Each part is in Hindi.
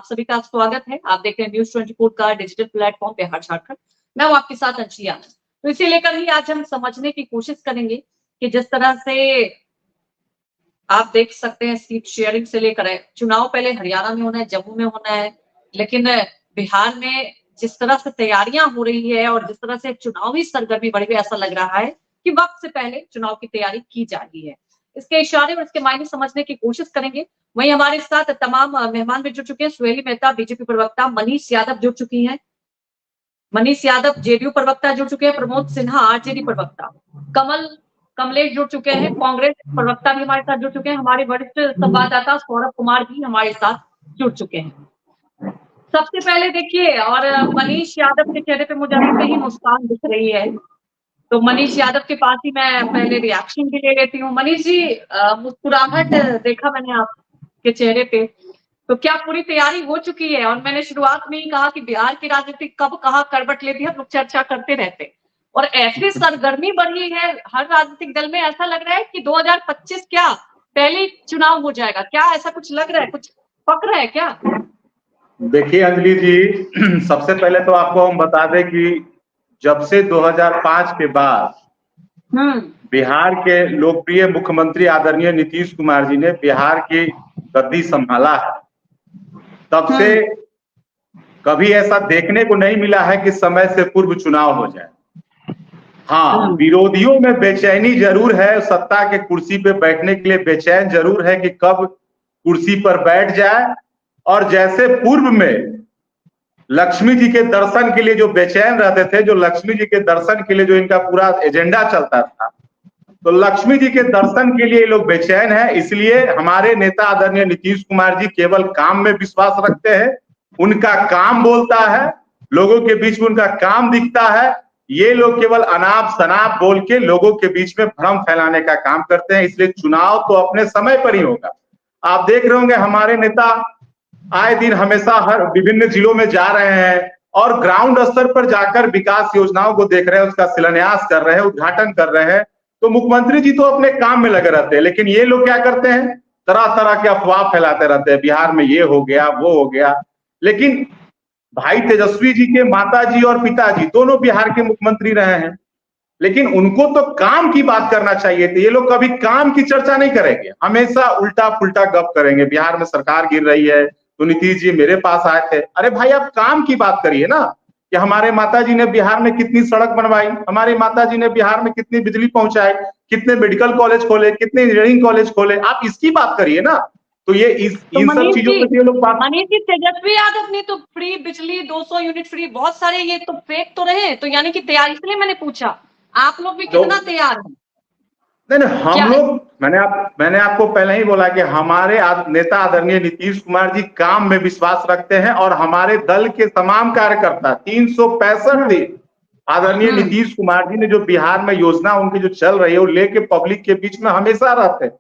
सभी का स्वागत है। आप देख रहे हैं न्यूज़ 24 का डिजिटल प्लेटफॉर्म बिहार झारखंड। मैं हूं आपके साथ अंशी आनंद। तो इसे लेकर ही आज हम समझने की कोशिश करेंगे कि जिस तरह से आप देख सकते हैं सीट शेयरिंग से लेकर चुनाव पहले हरियाणा में होना है, जम्मू में होना है, लेकिन बिहार में जिस तरह से तैयारियां हो रही है और जिस तरह से चुनावी सरगर्मी बढ़ गई, ऐसा लग रहा है कि वक्त से पहले चुनाव की तैयारी की जा रही है। इसके इशारे और इसके मायने समझने की कोशिश करेंगे। वहीं हमारे साथ तमाम मेहमान भी जुड़ चुके हैं। सुहेली मेहता बीजेपी प्रवक्ता, मनीष यादव जुड़ चुकी हैं, मनीष यादव जेडीयू प्रवक्ता जुड़ चुके हैं, प्रमोद सिन्हा आरजेडी प्रवक्ता, कमलेश जुड़ चुके हैं, कांग्रेस प्रवक्ता भी हमारे साथ जुड़ चुके हैं, हमारे वरिष्ठ संवाददाता सौरभ कुमार भी हमारे साथ जुड़ चुके हैं। सबसे पहले देखिए, और मनीष यादव के चेहरे पे मुझे अभी कहीं मुस्कान दिख रही है, तो मनीष यादव के पास ही मैं पहले रिएक्शन भी ले लेती हूँ। मनीष जी, मुस्कुराहट देखा मैंने आपके चेहरे पे, तो क्या पूरी तैयारी हो चुकी है? और मैंने शुरुआत में ही कहा कि बिहार की राजनीति कब कहाँ करवट लेती है, हम लोग चर्चा करते रहते, और ऐसी सरगर्मी बढ़ी है हर राजनीतिक दल में। ऐसा लग रहा है कि 2025 क्या पहले चुनाव हो जाएगा क्या? ऐसा कुछ लग रहा है, कुछ पक रहा है क्या? देखिए अंजलि जी, सबसे पहले तो आपको हम बता दें कि जब से 2005 के बाद बिहार के लोकप्रिय मुख्यमंत्री आदरणीय नीतीश कुमार जी ने बिहार की गद्दी संभाला है, तब से कभी ऐसा देखने को नहीं मिला है कि समय से पूर्व चुनाव हो जाए। हाँ, विरोधियों में बेचैनी जरूर है, सत्ता के कुर्सी पे बैठने के लिए बेचैन जरूर है कि कब कुर्सी पर बैठ जाए, और जैसे पूर्व में लक्ष्मी जी के दर्शन के लिए जो बेचैन रहते थे, जो लक्ष्मी जी के दर्शन के लिए जो इनका पूरा एजेंडा चलता था, तो लक्ष्मी जी के दर्शन के लिए ये लोग बेचैन है। इसलिए हमारे नेता आदरणीय नीतीश कुमार जी केवल काम में विश्वास रखते हैं, उनका काम बोलता है, लोगों के बीच में उनका काम दिखता है। ये लोग केवल अनाप शनाप बोल के लोगों के बीच में भ्रम फैलाने का काम करते हैं। इसलिए चुनाव तो अपने समय पर ही होगा। आप देख रहे होंगे हमारे नेता आए दिन हमेशा हर विभिन्न जिलों में जा रहे हैं और ग्राउंड स्तर पर जाकर विकास योजनाओं को देख रहे हैं, उसका शिलान्यास कर रहे हैं, उद्घाटन कर रहे हैं। तो मुख्यमंत्री जी तो अपने काम में लगे रहते हैं, लेकिन ये लोग क्या करते हैं, तरह तरह के अफवाह फैलाते रहते हैं, बिहार में ये हो गया वो हो गया। लेकिन भाई तेजस्वी जी के माता जी और पिताजी दोनों बिहार के मुख्यमंत्री रहे हैं, लेकिन उनको तो काम की बात करना चाहिए थी। ये लोग कभी काम की चर्चा नहीं करेंगे, हमेशा उल्टा पुल्टा गप करेंगे। बिहार में सरकार गिर रही है तो नीतीश जी मेरे पास आए थे। अरे भाई, आप काम की बात करिए ना, कि हमारे माताजी ने बिहार में कितनी सड़क बनवाई, हमारी माताजी ने बिहार में कितनी बिजली पहुंचाई, कितने मेडिकल कॉलेज खोले, कितने इंजीनियरिंग कॉलेज खोले, आप इसकी बात करिए ना। तो ये इन सब चीजों पे ये लोग बात। मनीष जी, तेजस्वी यादव ने तो फ्री बिजली 200 यूनिट फ्री, बहुत सारे ये तो फेक तो रहे, तो यानी कि तैयार, इसलिए मैंने पूछा आप लोग भी कितना तैयार हैं? नहीं, हम लोग, मैंने आपको पहले ही बोला कि हमारे नेता आदरणीय नीतीश कुमार जी काम में विश्वास रखते हैं, और हमारे दल के तमाम कार्यकर्ता 365 दिन आदरणीय नीतीश कुमार जी ने जो बिहार में योजना उनकी जो चल रही है वो लेके पब्लिक के बीच में हमेशा रहते हैं।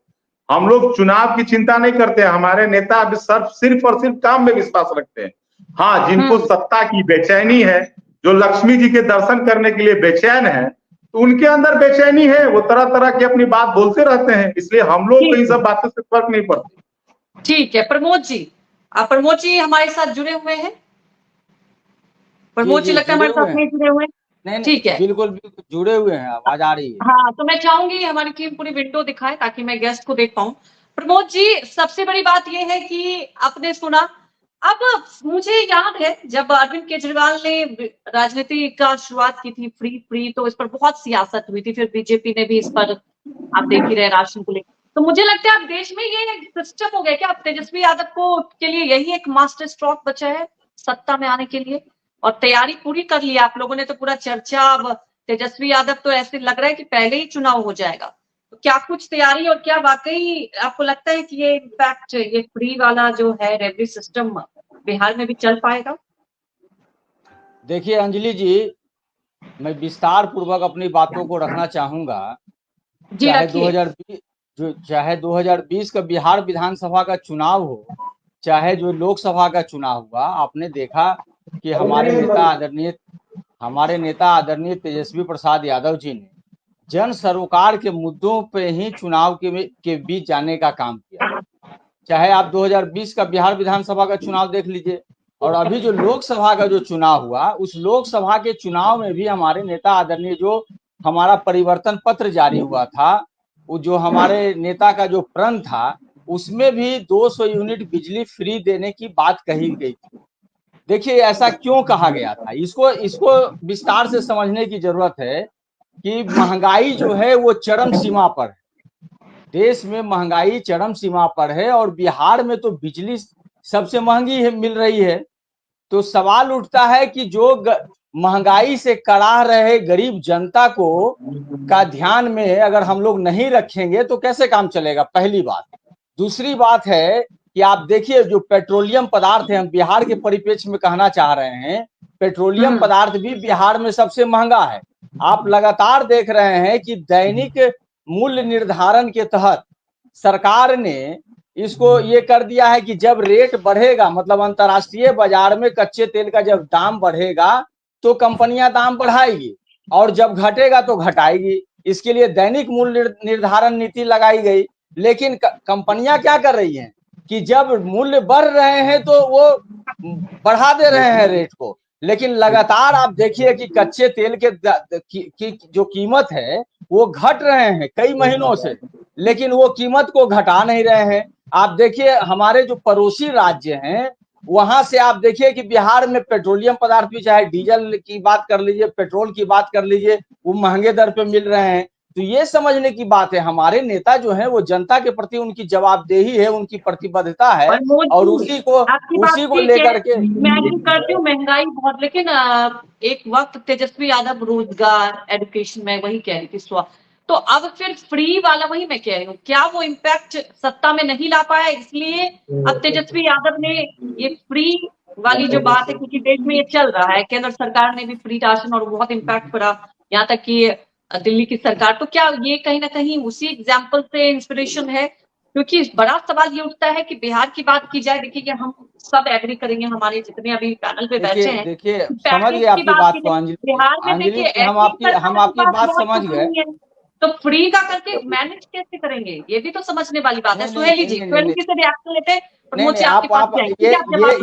हम लोग चुनाव की चिंता नहीं करते हैं, हमारे नेता सिर्फ और सिर्फ काम में विश्वास रखते हैं। हाँ, जिनको सत्ता की बेचैनी है, जो लक्ष्मी जी के दर्शन करने के लिए बेचैन है, तो उनके अंदर बेचैनी है, वो तरह तरह की अपनी बात बोलते रहते हैं। इसलिए हम लोग को इन सब बातों से फर्क नहीं पड़ता। ठीक है, प्रमोद जी, आप प्रमोद जी हमारे साथ जुड़े हुए हैं? प्रमोद जी लगता है हमारे साथ नहीं जुड़े हुए हैं। ठीक है, बिल्कुल बिल्कुल जुड़े हुए हैं, आवाज आ रही है। हाँ, तो मैं चाहूंगी हमारी टीम पूरी विंडो दिखाए ताकि मैं गेस्ट को देख पाऊं। प्रमोद जी, सबसे बड़ी बात यह है कि आपने सुना, अब मुझे याद है जब अरविंद केजरीवाल ने राजनीति का शुरुआत की थी, फ्री फ्री, तो इस पर बहुत सियासत हुई थी, फिर बीजेपी ने भी इस पर, आप देख ही रहे, राशन को लेकर। तो मुझे लगता है अब देश में ये सिस्टम हो गया क्या, अब तेजस्वी यादव को के लिए यही एक मास्टर स्ट्रोक बचा है सत्ता में आने के लिए, और तैयारी पूरी कर ली आप लोगों ने, तो पूरा चर्चा अब तेजस्वी यादव तो ऐसे लग रहा है कि पहले ही चुनाव हो जाएगा। तो क्या कुछ तैयारी, और क्या वाकई आपको लगता है कि ये इनफैक्ट ये फ्री वाला जो है रेवन्यू सिस्टम बिहार में भी चल पाएगा? देखिए अंजलि जी, मैं विस्तार पूर्वक अपनी बातों को रखना चाहूंगा। चाहे 2020 का बिहार विधानसभा का चुनाव हो, चाहे जो लोकसभा का चुनाव हुआ, आपने देखा कि हमारे नेता आदरणीय तेजस्वी प्रसाद यादव जी ने जन सरोकार के मुद्दों पे ही चुनाव के बीच जाने का काम किया। चाहे आप 2020 का बिहार विधानसभा का चुनाव देख लीजिए, और अभी जो लोकसभा का जो चुनाव हुआ, उस लोकसभा के चुनाव में भी हमारे नेता आदरणीय, जो हमारा परिवर्तन पत्र जारी हुआ था, वो जो हमारे नेता का जो प्रण था, उसमें भी 200 यूनिट बिजली फ्री देने की बात कही गई थी। देखिए ऐसा क्यों कहा गया था, इसको विस्तार से समझने की जरूरत है कि महंगाई जो है वो चरम सीमा पर है, देश में महंगाई चरम सीमा पर है, और बिहार में तो बिजली सबसे महंगी है, मिल रही है। तो सवाल उठता है कि जो महंगाई से कड़ा रहे गरीब जनता को का ध्यान में अगर हम लोग नहीं रखेंगे तो कैसे काम चलेगा, पहली बात। दूसरी बात है कि आप देखिए जो पेट्रोलियम पदार्थ है, हम बिहार के परिप्रेक्ष्य में कहना चाह रहे हैं, पेट्रोलियम पदार्थ भी बिहार में सबसे महंगा है। आप लगातार देख रहे हैं कि दैनिक मूल्य निर्धारण के तहत सरकार ने इसको ये कर दिया है कि जब रेट बढ़ेगा, मतलब अंतर्राष्ट्रीय बाजार में कच्चे तेल का जब दाम बढ़ेगा तो कंपनियां दाम बढ़ाएगी, और जब घटेगा तो घटाएगी। इसके लिए दैनिक मूल्य निर्धारण नीति लगाई गई। लेकिन कंपनियां क्या कर रही हैं कि जब मूल्य बढ़ रहे हैं तो वो बढ़ा दे रहे हैं रेट को, लेकिन लगातार आप देखिए कि कच्चे तेल की जो कीमत है वो घट रहे हैं कई महीनों से, लेकिन वो कीमत को घटा नहीं रहे हैं। आप देखिए हमारे जो पड़ोसी राज्य हैं, वहां से आप देखिए कि बिहार में पेट्रोलियम पदार्थ भी, चाहे डीजल की बात कर लीजिए, पेट्रोल की बात कर लीजिए, वो महंगे दर पे मिल रहे हैं। तो ये समझने की बात है, हमारे नेता जो है वो जनता के प्रति उनकी जवाबदेही है, उनकी प्रतिबद्धता है, और उसी को लेकर के मैं भी करती हूँ। महंगाई बहुत, लेकिन एक वक्त तेजस्वी यादव रोजगार, एजुकेशन में वही कह रही थी, तो अब फिर फ्री वाला, वही मैं कह रही हूँ, क्या वो इम्पैक्ट सत्ता में नहीं ला पाया, इसलिए अब तेजस्वी यादव ने ये फ्री वाली जो बात है, क्योंकि देश में ये चल रहा है, केंद्र सरकार ने भी फ्री राशन और बहुत इम्पैक्ट पड़ा, यहाँ तक कि दिल्ली की सरकार, तो क्या ये कहीं ना कहीं उसी एग्जाम्पल से इंस्पिरेशन है? क्योंकि बड़ा सवाल ये उठता है कि बिहार की बात की जाए, देखिए हम सब एग्री करेंगे, हमारे जितने अभी पैनल पे बैठे हैं, देखिए समझ गए आपकी बात को अंजलि, बिहार में देखिए हम आपकी बात समझ गए, तो फ्री का करके मैनेज कैसे करेंगे, ये भी तो समझने वाली बात है। सुहेली जी, सुहेली जी से रिएक्शन लेते हैं, प्रमोद जी आपके पास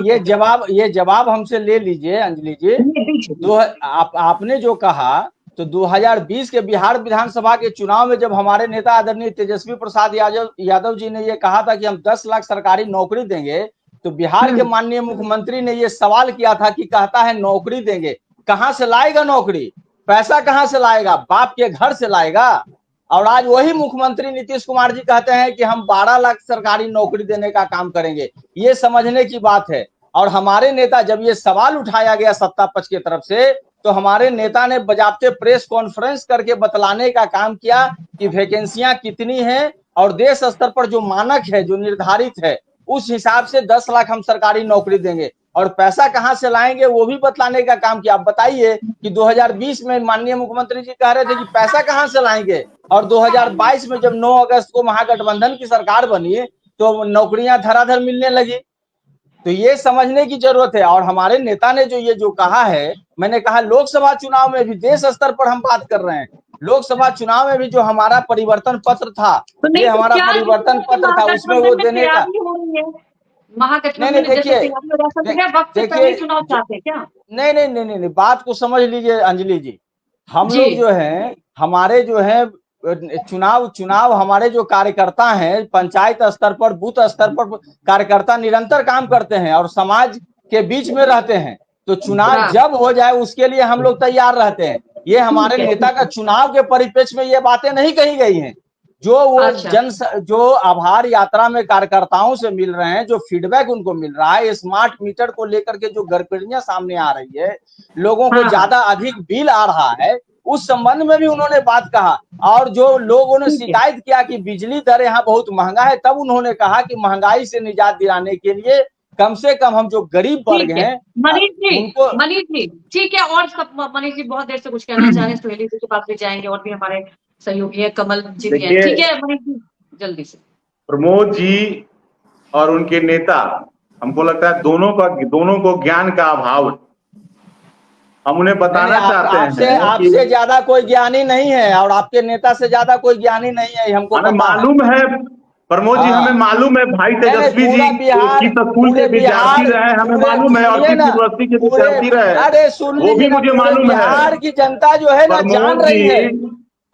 ये जवाब हमसे ले लीजिए अंजलि जी। आपने जो कहा, तो 2020 के बिहार विधानसभा के चुनाव में जब हमारे नेता आदरणीय तेजस्वी प्रसाद यादव जी ने ये कहा था कि हम 10 लाख सरकारी नौकरी देंगे, तो बिहार के माननीय मुख्यमंत्री ने ये सवाल किया था कि कहता है नौकरी देंगे, कहां से लाएगा नौकरी, पैसा कहां से लाएगा, बाप के घर से लाएगा। और आज वही मुख्यमंत्री नीतीश कुमार जी कहते हैं कि हम 12 लाख सरकारी नौकरी देने का काम करेंगे। ये समझने की बात है। और हमारे नेता, जब ये सवाल उठाया गया सत्ता पक्ष की तरफ से, तो हमारे नेता ने बजाबते प्रेस कॉन्फ्रेंस करके बतलाने का काम किया कि वैकेंसियां कितनी हैं, और देश स्तर पर जो मानक है, जो निर्धारित है, उस हिसाब से 10 लाख हम सरकारी नौकरी देंगे, और पैसा कहां से लाएंगे वो भी बतलाने का काम किया। आप बताइए कि 2020 में माननीय मुख्यमंत्री जी कह रहे थे कि पैसा कहां से लाएंगे, और 2022 में जब 9 अगस्त को महागठबंधन की सरकार बनी तो नौकरियां धराधर मिलने लगी। तो ये समझने की जरूरत है। और हमारे नेता ने जो कहा है, मैंने कहा लोकसभा चुनाव में भी, देश स्तर पर हम बात कर रहे हैं, लोकसभा चुनाव में भी जो हमारा परिवर्तन पत्र था, ये हमारा परिवर्तन पत्र था, उसमें वो देने का महागठबंधन नहीं, बात को समझ लीजिए अंजलि जी। हम लोग जो है, हमारे जो है चुनाव हमारे जो कार्यकर्ता हैं, पंचायत स्तर पर, बूथ स्तर पर कार्यकर्ता निरंतर काम करते हैं और समाज के बीच में रहते हैं। तो चुनाव जब हो जाए उसके लिए हम लोग तैयार रहते हैं। ये हमारे नेता का चुनाव के परिप्रेक्ष्य में ये बातें नहीं कही गई हैं। जो वो जो आभार यात्रा में कार्यकर्ताओं से मिल रहे हैं, जो फीडबैक उनको मिल रहा है, स्मार्ट मीटर को लेकर के जो गड़बड़ियां सामने आ रही है, लोगों को ज्यादा अधिक बिल आ रहा है, उस संबंध में भी उन्होंने बात कहा। और जो लोगों ने शिकायत किया कि बिजली दर यहाँ बहुत महंगा है, तब उन्होंने कहा कि महंगाई से निजात दिलाने के लिए कम से कम हम जो गरीब वर्ग हैं, मनीष जी ठीक है। और सब मनीष जी बहुत देर से कुछ कहना चाह रहे हैं, सुहेली जी के पास भी जाएंगे, और भी हमारे सहयोगी है, कमल जी भी हैं। ठीक है मनीष जी, जल्दी से। प्रमोद जी और उनके नेता, हमको लगता है दोनों को ज्ञान का अभाव है। हम उन्हें बताना चाहते हैं, आपसे ज्यादा कोई ज्ञानी नहीं है, और आपके नेता से ज्यादा कोई ज्ञानी नहीं है, हमको मालूम है। प्रमोद जी, हमें मालूम है भाई तेजस्वी जी किस स्कूल के विद्यार्थी रहे, हमें मालूम है, और किस यूनिवर्सिटी के विद्यार्थी रहे, अरे सुन वो भी मुझे मालूम है। बिहार की जनता जो है ना जान रही है।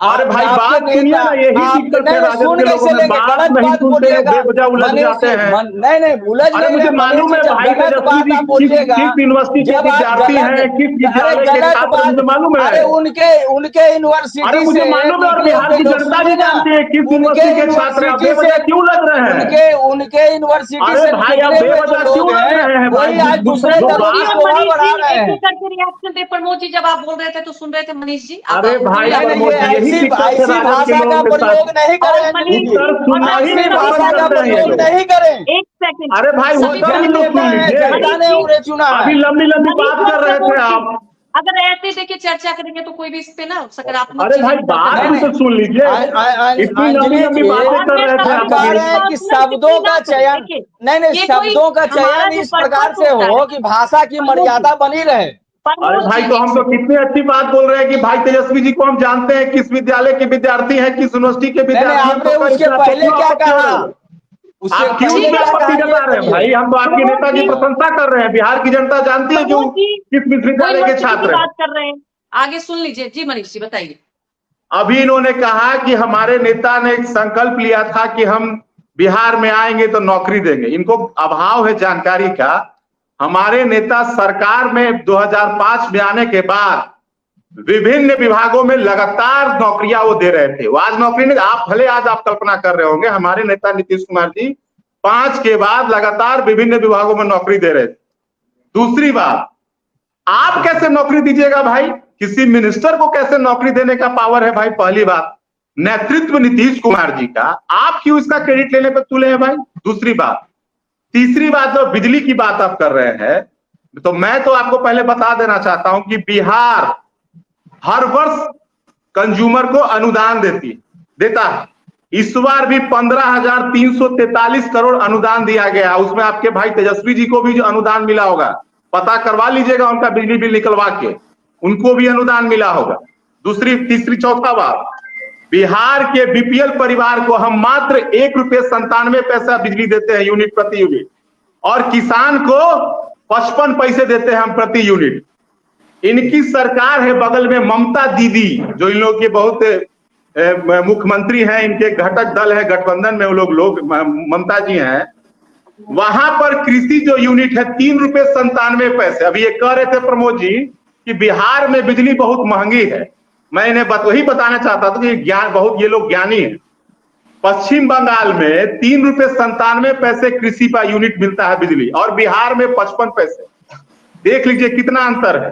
अरे भाई बात सुनिए ना, यही दिक्कत है राजद के लोगों में, बात नहीं सुनते हैं, बेवजह उलझ जाते हैं। नहीं उलझ अरे मुझे मालूम है भाई तेजस्वी जी किस यूनिवर्सिटी के विद्यार्थी हैं, किस विद्यालय के छात्र, मुझे मालूम है। अरे उनके यूनिवर्सिटी, अरे मुझे मालूम है, और बिहार की जनता भी जानती है किस यूनिवर्सिटी के छात्र हैं। बेवजह क्यों लग रहे हैं? उनके यूनिवर्सिटी अरे भाई आप बेवजह क्यों लग रहे हैं भाई? आज दूसरे दलों की शोभा बढ़ा रहे हैं। करके रिएक्शन दे प्रमोद जी, जब आप बोल रहे थे तो सुन रहे थे मनीष जी। अरे भाई ऐसी भाषा का प्रयोग नहीं करें, एक सेकंड। अरे भाई चुना अभी लंबी बात कर रहे थे आप। अगर ऐसे देखिए चर्चा करेंगे तो कोई भी इस पे ना सकारात्मक। अरे भाई बात भी तो सुन लीजिए, इतनी लंबी बातें कर रहे थे आप। कह रहे हैं कि शब्दों का चयन नहीं शब्दों का चयन इस प्रकार से हो कि भाषा की मर्यादा बनी रहे। अरे भाई तो हम तो कितनी अच्छी बात बोल रहे हैं कि भाई तेजस्वी जी को हम जानते हैं, किस विद्यालय के विद्यार्थी हैं, किस यूनिवर्सिटी के विद्यार्थी हैं। आपने उसके पहले क्या कहा? आप क्यों आपत्ति जता रहे हैं भाई? हम तो आपके नेता की प्रशंसा कर रहे हैं, बिहार की जनता जानती है क्यों किस विश्वविद्यालय के छात्र बात कर रहे हैं। आगे सुन लीजिए जी मनीष जी, बताइए। अभी इन्होंने कहा कि हमारे नेता ने एक संकल्प लिया था कि हम बिहार में आएंगे तो नौकरी देंगे। इनको अभाव है जानकारी का। हमारे नेता सरकार में 2005 में आने के बाद विभिन्न विभागों में लगातार नौकरियां वो दे रहे थे। वो आज नौकरी नहीं, आप भले आज आप कल्पना कर रहे होंगे, हमारे नेता नीतीश कुमार जी 5 के बाद लगातार विभिन्न विभागों में नौकरी दे रहे थे। दूसरी बात, आप कैसे नौकरी दीजिएगा भाई? किसी मिनिस्टर को कैसे नौकरी देने का पावर है भाई? पहली बात, नेतृत्व नीतीश कुमार जी का, आप क्यों इसका क्रेडिट लेने पर तुले हैं भाई? दूसरी बात, तीसरी बात, जो बिजली की बात आप कर रहे हैं, तो मैं तो आपको पहले बता देना चाहता हूं कि बिहार हर वर्ष कंज्यूमर को अनुदान देता है। इस बार भी 15,343 करोड़ अनुदान दिया गया। उसमें आपके भाई तेजस्वी जी को भी जो अनुदान मिला होगा, पता करवा लीजिएगा, उनका बिजली बिल निकलवा के, उनको भी अनुदान मिला होगा। दूसरी, तीसरी, चौथा बात, बिहार के बीपीएल परिवार को हम मात्र ₹1.97 बिजली देते हैं यूनिट प्रति यूनिट, और किसान को 55 पैसे देते हैं हम प्रति यूनिट। इनकी सरकार है बगल में ममता दीदी, जो इन लोग के बहुत मुख्यमंत्री हैं, इनके घटक दल है गठबंधन में, वो लोग ममता जी हैं। वहां पर कृषि जो यूनिट है ₹3.97। अभी ये कह रहे थे प्रमोद जी कि बिहार में बिजली बहुत महंगी है। मैं इन्हें वही बताना चाहता था कि ज्ञान बहुत, ये लोग ज्ञानी है। पश्चिम बंगाल में ₹3.97 कृषि का यूनिट मिलता है बिजली, और बिहार में 55 पैसे। देख लीजिए कितना अंतर है।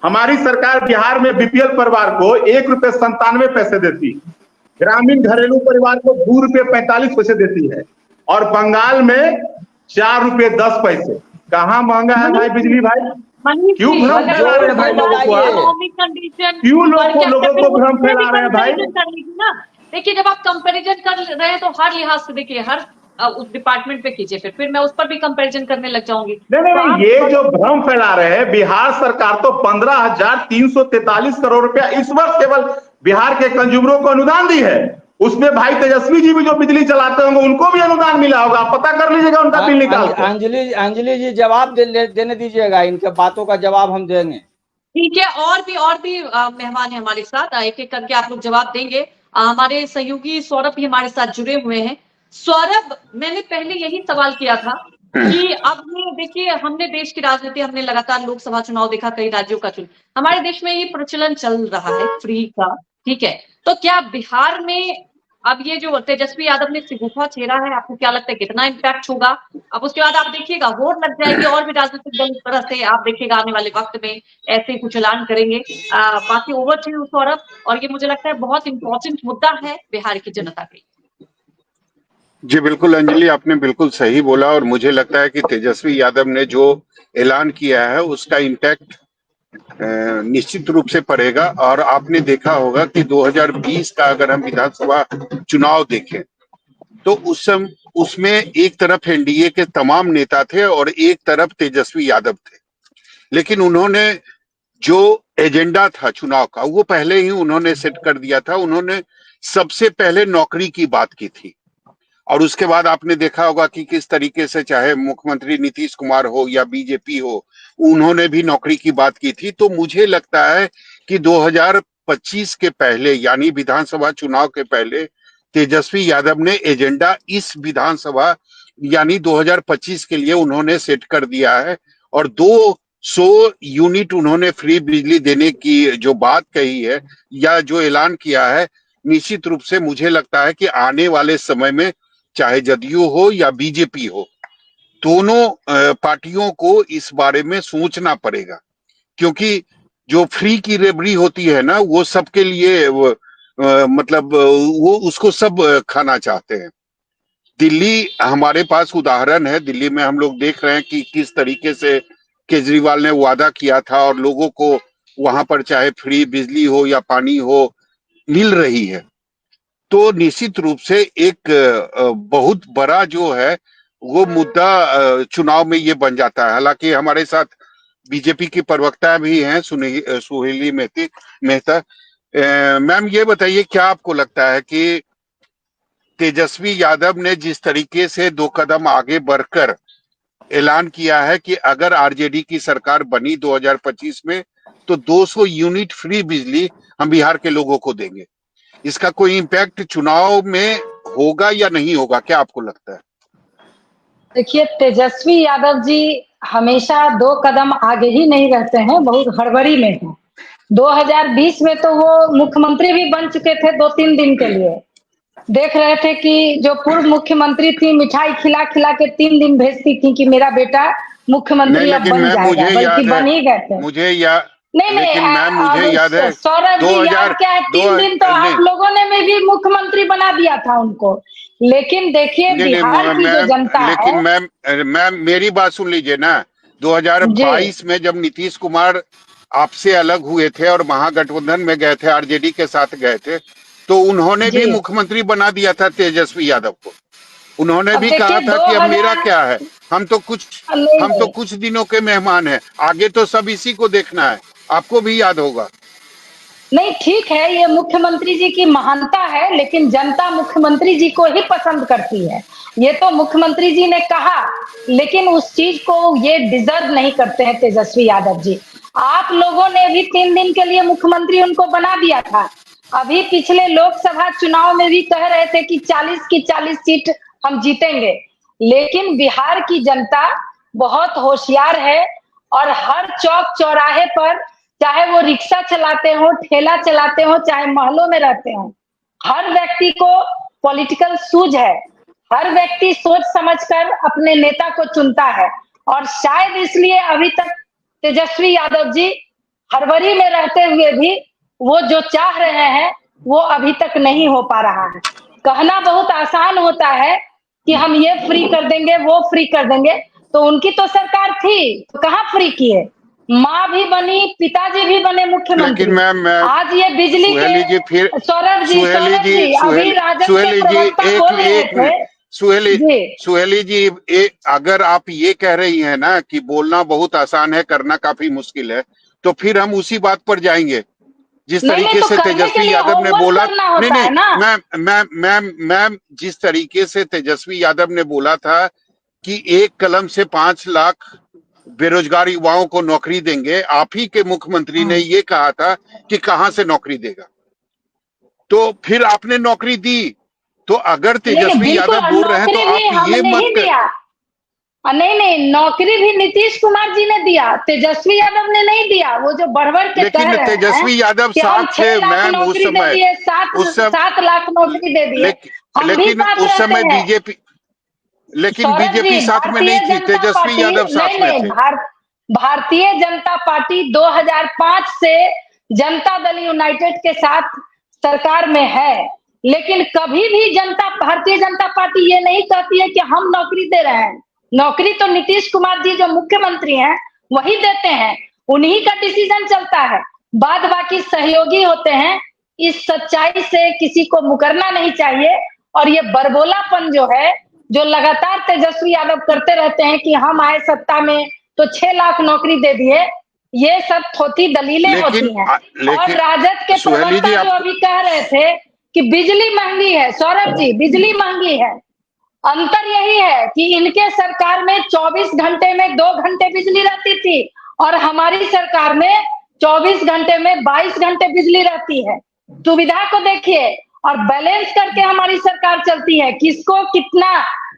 हमारी सरकार बिहार में बीपीएल परिवार को ₹1.97 देती है, ग्रामीण घरेलू परिवार को ₹2.45 देती है, और बंगाल में ₹4.10। कहाँ महंगा है भाई बिजली भाई? क्यों भ्रम फैला रहे हैं भाई लोगों को? क्यों लोगों को भ्रम फैला रहे हैं भाई? देखिए, जब आप कंपैरिजन कर रहे हैं तो हर लिहाज से देखिए, हर उस डिपार्टमेंट पे कीजिए, फिर मैं उस पर भी कंपैरिजन करने लग जाऊंगी। नहीं, ये जो भ्रम फैला रहे हैं, बिहार सरकार तो 15,343 करोड़ रुपया इस वर्ष केवल बिहार के कंज्यूमरों को अनुदान दी है। उसमें भाई तेजस्वी जी भी जो बिजली चलाते होंगे उनको भी अनुदान मिला होगा, पता कर लीजिएगा उनका बिल निकाल के। अंजलि जी जवाब देने दीजिएगा, इनके बातों का जवाब हम देंगे। ठीक है, और भी मेहमान है हमारे साथ, एक एक करके आप लोग जवाब देंगे। हमारे सहयोगी सौरभ भी हमारे साथ जुड़े हुए हैं। सौरभ, मैंने पहले यही सवाल किया था कि अब देखिए, हमने देश की राजनीति, हमने लगातार लोकसभा चुनाव देखा, कई राज्यों का चुनाव, हमारे देश में ये प्रचलन चल रहा है फ्री का, ठीक है। तो क्या बिहार में अब ये जो तेजस्वी यादव ने सिगुफा छेड़ा है, आपको क्या लगता है कितना इम्पैक्ट होगा? अब उसके बाद आप देखिएगा वोट लग जाएगी, और भी राजनीतिक दल इस तरह से आप देखिएगा आने वाले वक्त में ऐसे कुछ ऐलान करेंगे। बाकी ओवर टू यू सौरभ, और ये मुझे लगता है बहुत इंपॉर्टेंट मुद्दा है बिहार की जनता के। जी बिल्कुल अंजलि, आपने बिल्कुल सही बोला, और मुझे लगता है कि तेजस्वी यादव ने जो ऐलान किया है उसका इम्पैक्ट निश्चित रूप से पड़ेगा। और आपने देखा होगा कि 2020 का अगर हम विधानसभा चुनाव देखें तो उसमें एक तरफ एनडीए के तमाम नेता थे और एक तरफ तेजस्वी यादव थे, लेकिन उन्होंने जो एजेंडा था चुनाव का वो पहले ही उन्होंने सेट कर दिया था। उन्होंने सबसे पहले नौकरी की बात की थी, और उसके बाद आपने देखा होगा कि किस तरीके से चाहे मुख्यमंत्री नीतीश कुमार हो या बीजेपी हो, उन्होंने भी नौकरी की बात की थी। तो मुझे लगता है कि 2025 के पहले यानी विधानसभा चुनाव के पहले तेजस्वी यादव ने एजेंडा इस विधानसभा यानी 2025 के लिए उन्होंने सेट कर दिया है और 200 यूनिट उन्होंने फ्री बिजली देने की जो बात कही है या जो ऐलान किया है, निश्चित रूप से मुझे लगता है कि आने वाले समय में चाहे जदयू हो या बीजेपी हो, दोनों पार्टियों को इस बारे में सोचना पड़ेगा, क्योंकि जो फ्री की रेबड़ी होती है ना, वो सबके लिए मतलब वो उसको सब खाना चाहते हैं। दिल्ली हमारे पास उदाहरण है, दिल्ली में हम लोग देख रहे हैं कि किस तरीके से केजरीवाल ने वादा किया था और लोगों को वहां पर चाहे फ्री बिजली हो या पानी हो मिल रही है। तो निश्चित रूप से एक बहुत बड़ा जो है वो मुद्दा चुनाव में ये बन जाता है। हालांकि हमारे साथ बीजेपी की प्रवक्ता भी हैं सुहेली मेहता। मैम ये बताइए, क्या आपको लगता है कि तेजस्वी यादव ने जिस तरीके से 2 कदम आगे बढ़कर ऐलान किया है कि अगर आरजेडी की सरकार बनी 2025 में तो 200 यूनिट फ्री बिजली हम बिहार के लोगों को देंगे, इसका कोई इम्पैक्ट चुनाव में होगा या नहीं होगा, क्या आपको लगता है? देखिए, तेजस्वी यादव जी हमेशा 2 कदम आगे ही नहीं रहते हैं, बहुत हड़बड़ी में हैं। 2020 में तो वो मुख्यमंत्री भी बन चुके थे 2-3 दिन के लिए। देख रहे थे कि जो पूर्व मुख्यमंत्री थी मिठाई खिला खिला के 3 दिन भेजती थी कि मेरा बेटा मुख्यमंत्री अब बन जाएगा, बल्कि बन ही गए थे। लेकिन मैम मुझे याद है सौरभ जी, याद क्या है, 3 दिन तो आप लोगों ने में भी मुख्यमंत्री बना दिया था उनको। लेकिन देखिए बिहार की जो जनता है, लेकिन मैम मेरी बात सुन लीजिए ना, 2022 में जब नीतीश कुमार आपसे अलग हुए थे और महागठबंधन में गए थे, आरजेडी के साथ गए थे, तो उन्होंने भी मुख्यमंत्री बना दिया था तेजस्वी यादव को। उन्होंने भी कहा था कि अब मेरा क्या है, हम तो कुछ दिनों के मेहमान हैं, आगे तो सब इसी को देखना है, आपको भी याद होगा। नहीं ठीक है, ये मुख्यमंत्री जी की महानता है, लेकिन जनता मुख्यमंत्री जी को ही पसंद करती है। ये तो मुख्यमंत्री जी ने कहा, लेकिन उस चीज को ये डिजर्व नहीं करते हैं तेजस्वी यादव जी। आप लोगों ने भी 3 दिन के लिए मुख्यमंत्री उनको बना दिया था। अभी पिछले लोकसभा चुनाव में भी कह रहे थे कि 40 की 40 सीट हम जीतेंगे, लेकिन बिहार की जनता बहुत होशियार है और हर चौक चौराहे पर, चाहे वो रिक्शा चलाते हो, ठेला चलाते हो, चाहे महलों में रहते हो, हर व्यक्ति को पॉलिटिकल सूझ है। हर व्यक्ति सोच समझकर अपने नेता को चुनता है और शायद इसलिए अभी तक तेजस्वी यादव जी हड़बड़ी में रहते हुए भी वो जो चाह रहे हैं वो अभी तक नहीं हो पा रहा है। कहना बहुत आसान होता है कि हम ये फ्री कर देंगे, वो फ्री कर देंगे, तो उनकी तो सरकार थी, तो कहाँ फ्री किए? माँ भी बनी, पिताजी भी बने मुख्यमंत्री। लेकिन मैम आज ये बिजली के सौरभ जी अभी राजद के प्रवक्ता बोल रहे थे। सुहेली जी, अगर आप ये कह रही हैं ना कि बोलना बहुत आसान है, करना काफी मुश्किल है, तो फिर हम उसी बात पर जाएंगे जिस तरीके से तेजस्वी यादव ने बोला। नहीं, मैम जिस तरीके से तेजस्वी यादव ने बोला था कि 1 कलम से 5 लाख बेरोजगार युवाओं को नौकरी देंगे, आप ही के मुख्यमंत्री ने ये कहा था कि कहां से नौकरी देगा, तो फिर आपने नौकरी दी। तो अगर तेजस्वी यादव बोल रहे हैं तो आप ये मत नहीं, नौकरी भी नीतीश कुमार जी ने दिया, तेजस्वी यादव ने नहीं दिया। वो जो बढ़-बढ़ के कह रहे हैं, तेजस्वी यादव साथ थे मैम उस समय, 7 लाख नौकरी दे दिए, लेकिन उस समय बीजेपी साथ में नहीं थी, तेजस्वी यादव साथ में थे। भारतीय जनता पार्टी 2005 से जनता दल यूनाइटेड के साथ सरकार में है, लेकिन कभी भी भारतीय जनता पार्टी ये नहीं कहती है कि हम नौकरी दे रहे हैं। नौकरी तो नीतीश कुमार जी जो मुख्यमंत्री हैं वही देते हैं, उन्हीं का डिसीजन चलता है, बाद बाकी सहयोगी होते हैं। इस सच्चाई से किसी को मुकरना नहीं चाहिए। और ये बरबोलापन जो है, जो लगातार तेजस्वी यादव करते रहते हैं कि हम आए सत्ता में तो 6 लाख नौकरी दे दिए, ये सब थोथी दलीलें होती हैं। और राजद के प्रवक्ता जो अभी कह रहे थे कि बिजली महंगी है, सौरभ जी बिजली महंगी है, अंतर यही है कि इनके सरकार में 24 घंटे में 2 घंटे बिजली रहती थी और हमारी सरकार में 24 घंटे में 22 घंटे बिजली रहती है। सुविधा को देखिए और बैलेंस करके हमारी सरकार चलती है। किसको कितना,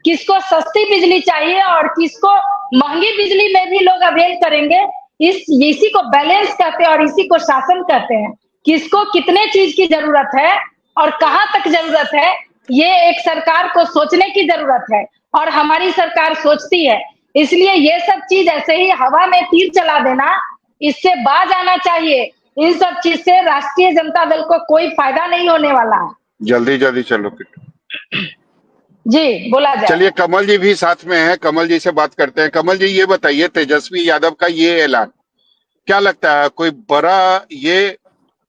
किसको सस्ती बिजली चाहिए और किसको महंगी बिजली में भी लोग अवेल करेंगे, इसी को बैलेंस कहते हैं और इसी को शासन कहते हैं। किसको कितने चीज की जरूरत है और कहां तक जरूरत है, ये एक सरकार को सोचने की जरूरत है और हमारी सरकार सोचती है। इसलिए ये सब चीज ऐसे ही हवा में तीर चला देना, इससे बाज आना चाहिए। इन सब चीज से राष्ट्रीय जनता दल को कोई फायदा नहीं होने वाला है। जल्दी जल्दी चलो जी बोला जाए। चलिए, कमल जी भी साथ में है, कमल जी से बात करते हैं। कमल जी, ये बताइए, तेजस्वी यादव का ये ऐलान क्या लगता है, कोई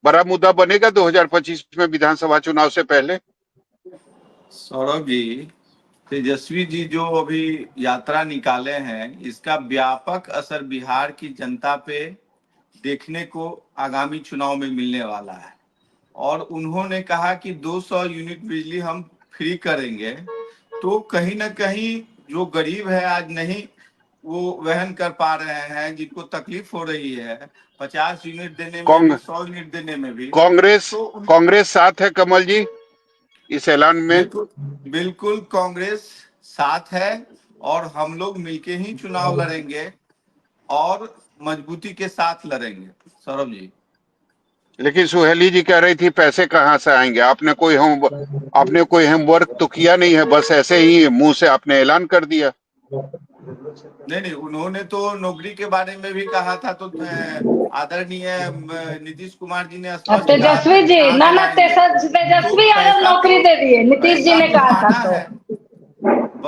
बड़ा मुद्दा बनेगा 2025 में विधानसभा चुनाव से पहले? सौरभ जी, तेजस्वी जी जो अभी यात्रा निकाले हैं, इसका व्यापक असर बिहार की जनता पे देखने को आगामी चुनाव में मिलने वाला है। और उन्होंने कहा कि 200 यूनिट बिजली हम फ्री करेंगे, तो कहीं ना कहीं जो गरीब है आज नहीं वो वहन कर पा रहे हैं, जिनको तकलीफ हो रही है 50 यूनिट देने में भी, 100 यूनिट देने में भी। कांग्रेस साथ है कमल जी इस ऐलान में? बिल्कुल कांग्रेस साथ है और हम लोग मिलके ही चुनाव लड़ेंगे और मजबूती के साथ लड़ेंगे। सौरभ जी, लेकिन सुहेली जी कह रही थी पैसे कहाँ से आएंगे? आपने कोई होमवर्क तो किया नहीं है, बस ऐसे ही मुंह से आपने ऐलान कर दिया। नहीं, उन्होंने तो नौकरी के बारे में भी कहा था, तो आदरणीय नीतीश कुमार जी ने तेजस्वी जी तेजस्वी यादव नौकरी दे दिए, नीतीश जी ने कहा था। तो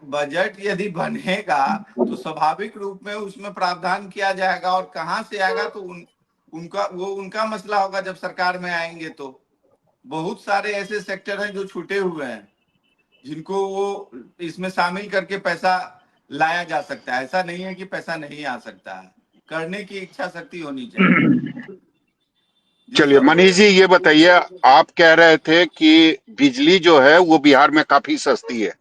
बजट यदि बनेगा तो स्वाभाविक रूप में उसमें प्रावधान किया जाएगा, और कहां से आएगा तो उनका मसला होगा जब सरकार में आएंगे। तो बहुत सारे ऐसे सेक्टर हैं जो छूटे हुए हैं, जिनको वो इसमें शामिल करके पैसा लाया जा सकता है। ऐसा नहीं है कि पैसा नहीं आ सकता है, करने की इच्छा शक्ति होनी चाहिए। चलिए मनीष जी, ये बताइए, आप कह रहे थे कि बिजली जो है वो बिहार में काफी सस्ती है,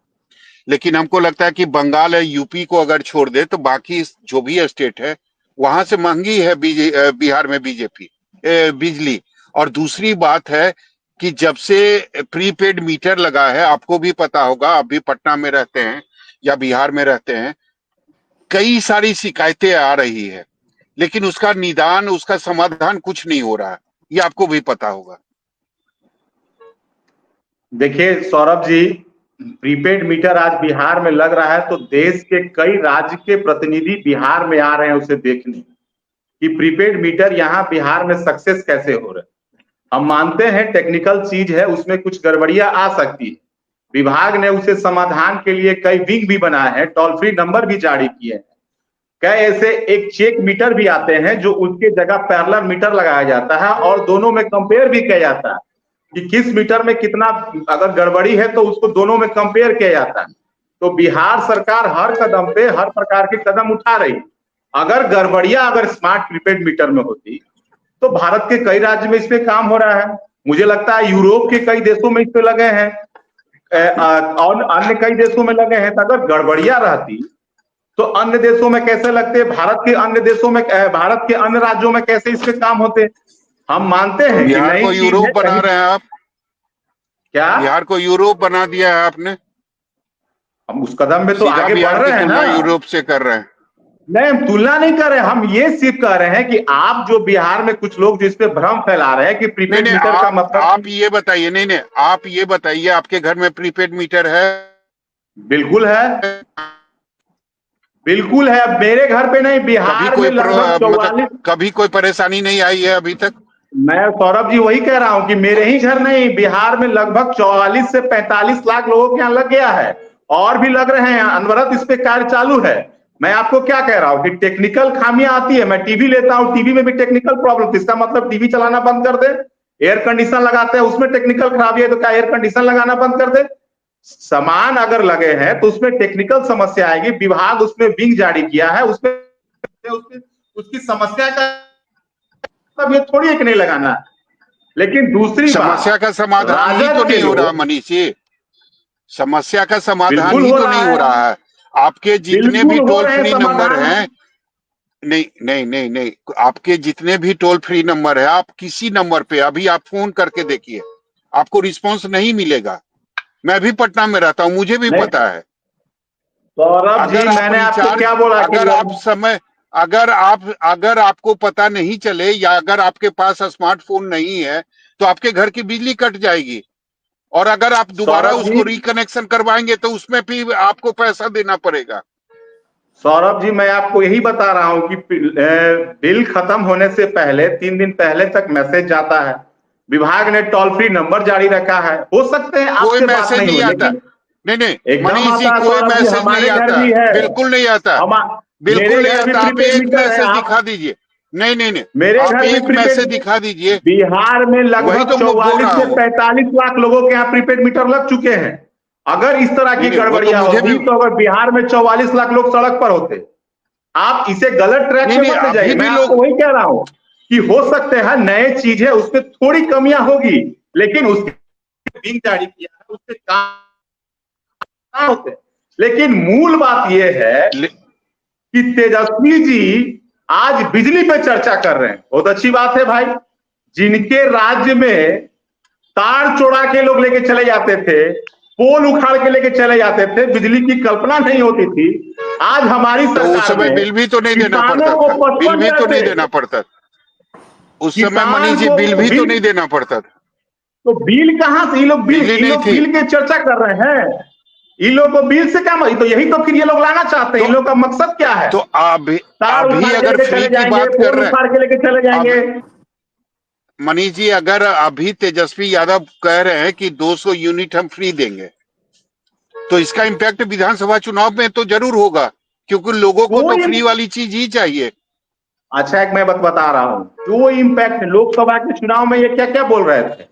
लेकिन हमको लगता है कि बंगाल या यूपी को अगर छोड़ दे तो बाकी जो भी स्टेट है वहां से महंगी है बिहार में बिजली। और दूसरी बात है कि जब से प्रीपेड मीटर लगा है, आपको भी पता होगा, आप भी पटना में रहते हैं या बिहार में रहते हैं, कई सारी शिकायतें आ रही है, लेकिन उसका निदान, उसका समाधान कुछ नहीं हो रहा है, ये आपको भी पता होगा। देखिए सौरभ जी, प्रीपेड मीटर आज बिहार में लग रहा है तो देश के कई राज्य के प्रतिनिधि बिहार में आ रहे हैं उसे देखने कि प्रीपेड मीटर यहाँ बिहार में सक्सेस कैसे हो रहे हैं। हम मानते हैं टेक्निकल चीज है, उसमें कुछ गड़बड़ियां आ सकती है। विभाग ने उसे समाधान के लिए कई विंग भी बनाए हैं, टोल फ्री नंबर भी जारी किए हैं। कई ऐसे एक चेक मीटर भी आते हैं जो उसके जगह पैरेलल मीटर लगाया जाता है और दोनों में कंपेयर भी किया जाता है कि किस मीटर में कितना अगर गड़बड़ी है तो उसको दोनों में कंपेयर किया जाता है। तो बिहार सरकार हर कदम पे हर प्रकार के कदम उठा रही है। अगर गड़बड़ियां अगर स्मार्ट प्रीपेड मीटर में होती तो भारत के कई राज्य में इस पे काम हो रहा है। मुझे लगता है यूरोप के कई देशों में इस पे लगे हैं और अन्य कई देशों में लगे हैं। तो अगर गड़बड़ियां रहती तो अन्य देशों में कैसे लगते, भारत के अन्य देशों में, भारत के अन्य राज्यों में कैसे इस पे काम होते। हम मानते हैं कि बिहार को यूरोप बना रहे हैं आप। क्या बिहार को यूरोप बना दिया है आपने? हम उस कदम में तो आगे बढ़ रहे हैं ना, यूरोप से कर रहे हैं। नहीं, हम तुलना नहीं कर रहे, हम ये सिर्फ कह रहे हैं कि आप जो बिहार में कुछ लोग जिस पे भ्रम फैला रहे हैं कि प्रीपेड मीटर का मतलब। आप ये बताइए, नहीं, आप ये बताइए, आपके घर में प्रीपेड मीटर है? बिल्कुल है, बिल्कुल है। अब मेरे घर पे नहीं, बिहार में लगभग 44। कभी कोई परेशानी नहीं आई है अभी तक? मैं सौरभ जी वही कह रहा हूं कि मेरे ही घर नहीं, बिहार में लगभग 44 से 45 लाख लोगों के यहाँ लग गया है और भी लग रहे हैं। अनवरत इस पे कार्य चालू है। मैं आपको क्या कह रहा हूं कि टेक्निकल खामियां आती है। मैं टीवी लेता हूं, टीवी में भी टेक्निकल प्रॉब्लम, इसका मतलब टीवी चलाना बंद कर दे। एयर कंडीशन लगाते हैं, उसमें टेक्निकल खराबी है तो क्या एयर कंडीशन लगाना बंद कर दे? सामान अगर लगे हैं तो उसमें टेक्निकल समस्या आएगी। विभाग उसमें विंग जारी किया है, उसमें उसकी समस्या का मतलब ये थोड़ी है कि नहीं लगाना है। लेकिन दूसरी समस्या का समाधान ही तो नहीं हो रहा मनीष जी। समस्या का समाधान बिल्कुल ही हो तो रहा नहीं हो है, रहा है। आपके जितने भी बिल्कुल हो टोल रहे फ्री नंबर समाधान। हैं, नहीं नहीं नहीं नहीं, आपके जितने भी टोल फ्री नंबर है, आप किसी नंबर पे अभी आप फोन करके देखिए, आपको रिस्पांस नहीं मिलेगा। मैं भी पटना में रहता हूं, मुझे भी नहीं पता है। सौरभ जी, अगर आप मैंने आपको रिचार्ज, क्या बोला कि अगर आप समय, अगर आपको पता नहीं चले या अगर आपके पास स्मार्टफोन नहीं है तो आपके घर की बिजली कट जाएगी, और अगर आप दोबारा सौरभ उसको जी, रिकनेक्शन करवाएंगे तो उसमें भी आपको पैसा देना पड़ेगा। सौरभ जी, मैं आपको यही बता रहा हूं कि बिल खत्म होने से पहले 3 दिन पहले तक मैसेज जाता है। विभाग ने टोल फ्री नंबर जारी रखा है, हो सकते हैं कोई आपसे बात मैसेज नहीं हो, नहीं आता। लेकिन नहीं नहीं एकदम मनीष जी, आता है कोई सौरभ जी, मैसेज नहीं हमारे घर आता, भी है। बिल्कुल नहीं आता, हम बिल्कुल मेरे नहीं घर भी आता। आप प्रीपेड एक मीटर है। मैसेज आप दिखा दीजिए। नहीं नहीं नहीं, मेरे आप घर भी एक प्रीपेड, मैसेज दिखा दीजिए। बिहार में वही लगभग तो मैं बोल 44 रहा से हूँ। 45 लाख लोगों के यहाँ प्रीपेड मीटर लग चुके हैं। अगर इस तरह नहीं की नहीं, वो तो गड़बड़ियां मुझे भी, होती तो अगर बिहार में 44 लाख लोग सड़क पर होते। आप इसे गलत ट्रैक नहीं पे नहीं, मत ले अभी जाइए। मैं भी आपको लोग, वही कह रहा हूं कि हो सकते हैं नए चीज है, उसमें थोड़ी कमियां होगी, लेकिन उसके बिल जारी किया है, उससे काम होते हैं। लेकिन मूल बात यह है कि तेजस्वी जी आज बिजली पे चर्चा कर रहे हैं। बहुत अच्छी बात है भाई। जिनके राज्य में तार चोरा के लोग लेके चले जाते थे, पोल उखाड़ के लेके चले जाते थे, बिजली की कल्पना नहीं होती थी, आज हमारी तो उस सरकार समय में बिल भी तो नहीं देना किसानों पड़ता को था, बिल 55 भी तो नहीं पैसे, देना पड़ता था उस समय किसान मनीष जी, को बिल भी तो बिल, नहीं देना पड़ता था। तो बिल कहां से? बिजली ये नहीं लोग थी बिल की चर्चा कर रहे हैं। इन लोग को बिल से क्या तो यही तो फिर ये लोग लाना चाहते हैं। तो इन लोग का मकसद क्या है? तो अभी तार अभी उखाड़ के अगर लेके फ्री चले की जाएंगे, बात कर पोल रहे हैं, उखाड़ के लेके चले अब जाएंगे। मनीष जी अगर अभी तेजस्वी यादव कह रहे हैं कि 200 यूनिट हम फ्री देंगे, तो इसका इम्पैक्ट विधानसभा चुनाव में तो जरूर होगा, क्योंकि लोगों को तो कोई, फ्री वाली चीज ही चाहिए। अच्छा एक मैं बता रहा हूं, जो इम्पैक्ट लोकसभा के चुनाव में ये क्या क्या बोल रहे थे,